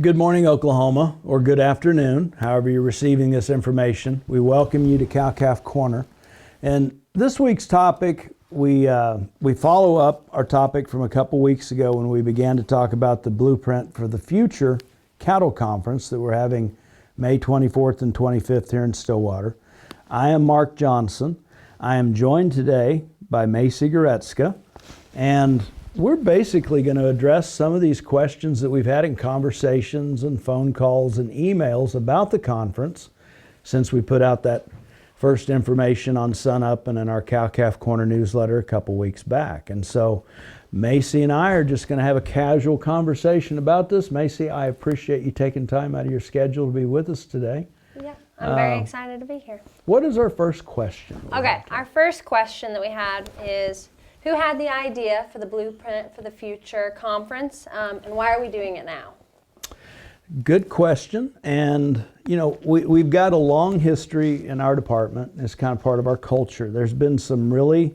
Good morning, Oklahoma, or good afternoon, however you're receiving this information. We welcome you to Cow-Calf Corner. And this week's topic, we follow up our topic from a couple weeks ago when we began to talk about the Blueprint for the Future Cattle Conference that we're having May 24th and 25th here in Stillwater. I am Mark Johnson. I am joined today by Macy Goretzka, and we're basically going to address some of these questions that we've had in conversations and phone calls and emails about the conference since we put out that first information on Sunup and in our Cow-Calf Corner newsletter a couple weeks back. And so Macy and I are just going to have a casual conversation about this. Macy, I appreciate you taking time out of your schedule to be with us today. Yeah, I'm very excited to be here. What is our first question? Okay, our first question that we had is, who had the idea for the Blueprint for the Future conference, and why are we doing it now? Good question. And, you know, we've got a long history in our department. It's kind of part of our culture. There's been some really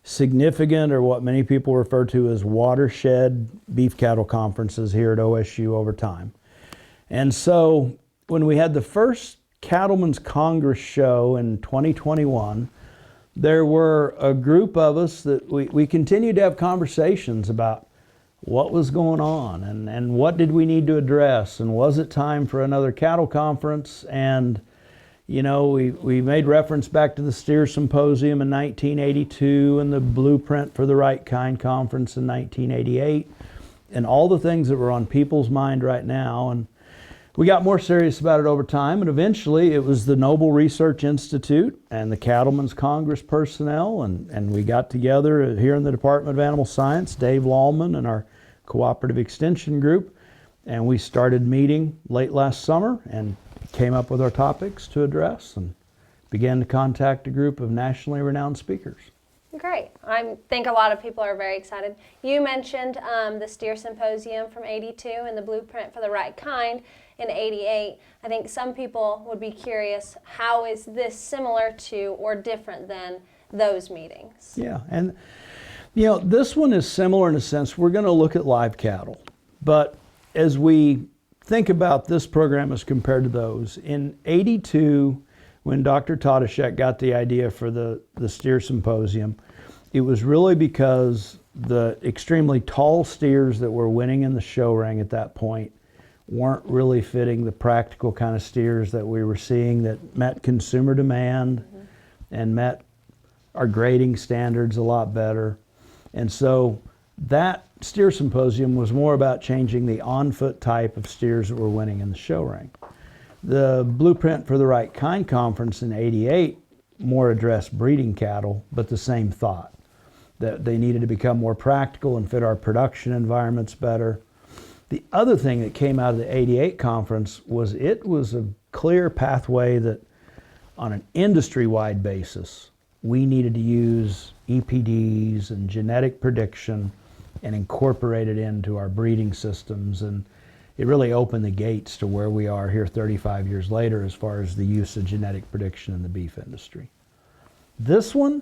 significant, or what many people refer to as watershed beef cattle conferences here at OSU over time. And so when we had the first Cattlemen's Congress show in 2021, there were a group of us that we continued to have conversations about what was going on and what did we need to address, and was it time for another cattle conference. And you know, we made reference back to the Steer Symposium in 1982 and the Blueprint for the Right Kind Conference in 1988 and all the things that were on people's mind right now. And we got more serious about it over time, and eventually it was the Noble Research Institute and the Cattlemen's Congress personnel, and we got together here in the Department of Animal Science, Dave Lallman and our Cooperative Extension Group, and we started meeting late last summer and came up with our topics to address and began to contact a group of nationally renowned speakers. Great. I think a lot of people are very excited. You mentioned the Steer Symposium from 82 and the Blueprint for the Right Kind in 88. I think some people would be curious, how is this similar to or different than those meetings? Yeah, and you know, this one is similar in a sense. We're going to look at live cattle, but as we think about this program as compared to those, in 82, when Dr. Tadashek got the idea for the Steer Symposium, it was really because the extremely tall steers that were winning in the show ring at that point weren't really fitting the practical kind of steers that we were seeing that met consumer demand and met our grading standards a lot better. And so that Steer Symposium was more about changing the on-foot type of steers that were winning in the show ring. The Blueprint for the Right Kind Conference in 88 more addressed breeding cattle, but the same thought, that they needed to become more practical and fit our production environments better. The other thing that came out of the 88 conference was it was a clear pathway that on an industry-wide basis, we needed to use EPDs and genetic prediction and incorporate it into our breeding systems. And it really opened the gates to where we are here 35 years later as far as the use of genetic prediction in the beef industry. This one,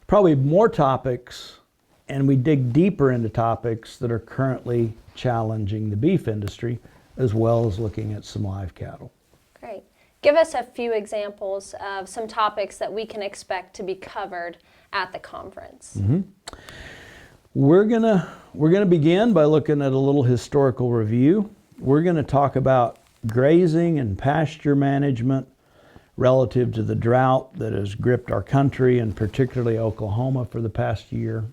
probably more topics, and we dig deeper into topics that are currently challenging the beef industry, as well as looking at some live cattle. Great. Give us a few examples of some topics that we can expect to be covered at the conference. We're gonna begin by looking at a little historical review. We're gonna talk about grazing and pasture management relative to the drought that has gripped our country and particularly Oklahoma for the past year.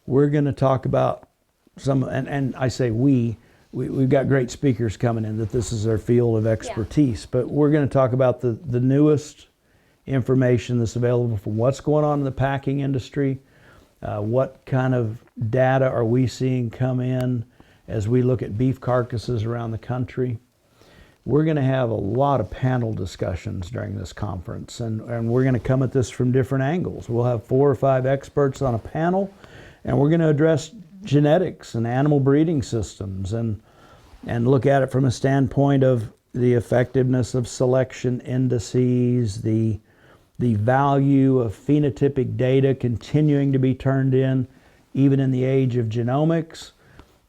We're gonna talk about some, and I say we've got great speakers coming in that this is their field of expertise, but we're gonna talk about the newest information that's available from what's going on in the packing industry. What kind of data are we seeing come in as we look at beef carcasses around the country? We're going to have a lot of panel discussions during this conference, and we're going to come at this from different angles. We'll have 4 or 5 experts on a panel, and we're going to address genetics and animal breeding systems and look at it from a standpoint of the effectiveness of selection indices, the value of phenotypic data continuing to be turned in even in the age of genomics,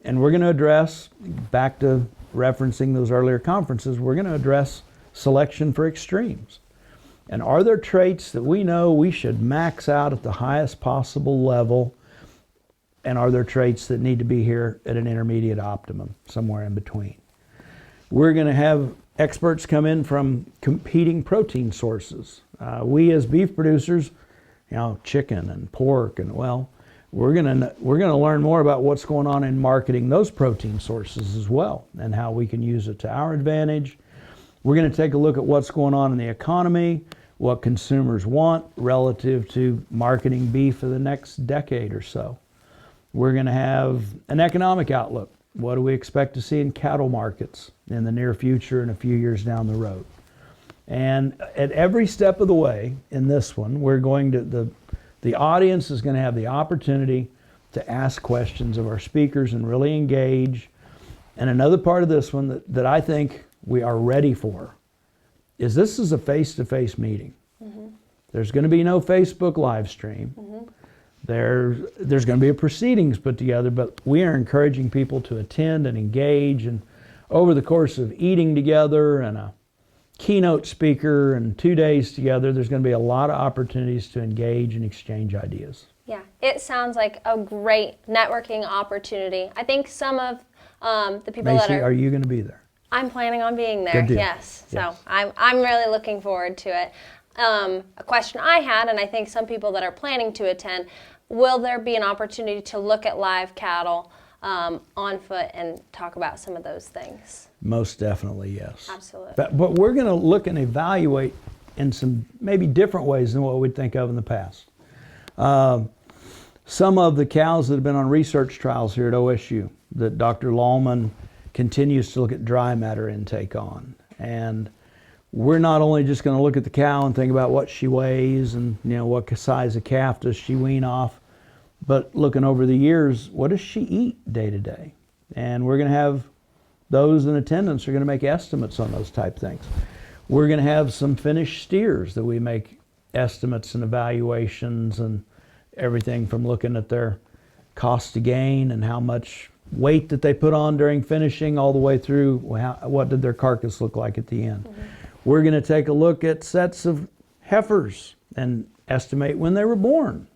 And we're going to address, back to referencing those earlier conferences, we're going to address selection for extremes. And are there traits that we know we should max out at the highest possible level? And are there traits that need to be here at an intermediate optimum, somewhere in between? We're going to have experts come in from competing protein sources. We as beef producers, chicken and pork, and we're going to learn more about what's going on in marketing those protein sources as well, and how we can use it to our advantage. We're going to take a look at what's going on in the economy, what consumers want relative to marketing beef for the next decade or so. We're going to have an economic outlook. What do we expect to see in cattle markets in the near future and a few years down the road? And at every step of the way in this one, we're going to, the audience is going to have the opportunity to ask questions of our speakers and really engage. And another part of this one that I think we are ready for is this is a face-to-face meeting. Mm-hmm. There's going to be no Facebook live stream. Mm-hmm. There's going to be a proceedings put together, but we are encouraging people to attend and engage. And over the course of eating together and a keynote speaker and 2 days together, there's going to be a lot of opportunities to engage and exchange ideas. Yeah, it sounds like a great networking opportunity. I think some of the people Macy, that are you going to be there? I'm planning on being there, Good deal. yes. So Yes. I'm really looking forward to it. A question I had, and I think some people that are planning to attend, will there be an opportunity to look at live cattle on foot and talk about some of those things? Most definitely, yes. Absolutely. But we're going to look and evaluate in some maybe different ways than what we'd think of in the past. Some of the cows that have been on research trials here at OSU that Dr. Lallman continues to look at dry matter intake on. And we're not only just going to look at the cow and think about what she weighs and what size of calf does she wean off, but looking over the years, what does she eat day to day? And we're going to have those in attendance are going to make estimates on those type things. We're going to have some finished steers that we make estimates and evaluations, and everything from looking at their cost to gain and how much weight that they put on during finishing, all the way through what did their carcass look like at the end. Mm-hmm. We're going to take a look at sets of heifers and estimate when they were born.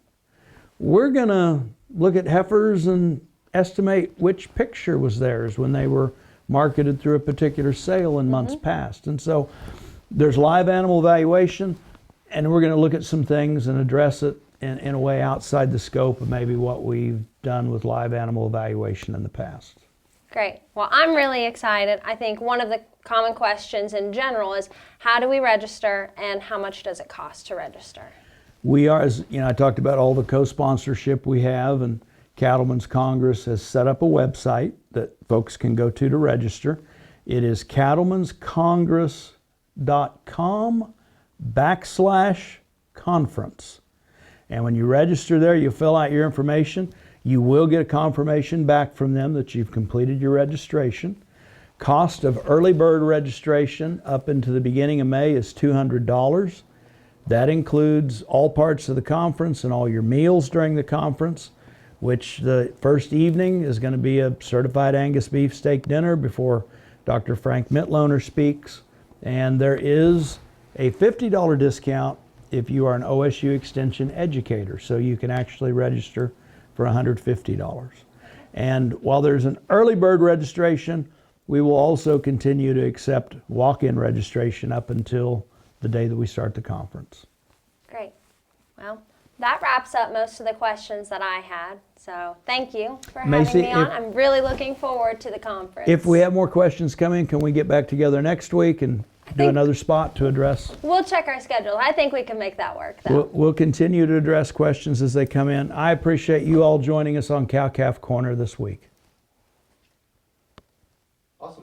We're going to look at heifers and estimate which picture was theirs when they were marketed through a particular sale in months past. And so there's live animal evaluation, and we're going to look at some things and address it in a way outside the scope of maybe what we've done with live animal evaluation in the past. Great. Well, I'm really excited. I think one of the common questions in general is how do we register and how much does it cost to register? We are, as I talked about all the co-sponsorship we have, and Cattlemen's Congress has set up a website that folks can go to register. It is cattlemenscongress.com/conference. And when you register there, you fill out your information. You will get a confirmation back from them that you've completed your registration. Cost of early bird registration up into the beginning of May is $200. That includes all parts of the conference and all your meals during the conference, which the first evening is going to be a certified Angus beef steak dinner before Dr. Frank Mitloner speaks. And there is a $50 discount if you are an OSU Extension educator, so you can actually register for $150. And while there's an early bird registration, we will also continue to accept walk-in registration up until the day that we start the conference. Great. Well, that wraps up most of the questions that I had. So thank you for having me on. I'm really looking forward to the conference. If we have more questions coming, can we get back together next week and do another spot to address? We'll check our schedule. I think we can make that work, though. We'll continue to address questions as they come in. I appreciate you all joining us on Cow Calf Corner this week.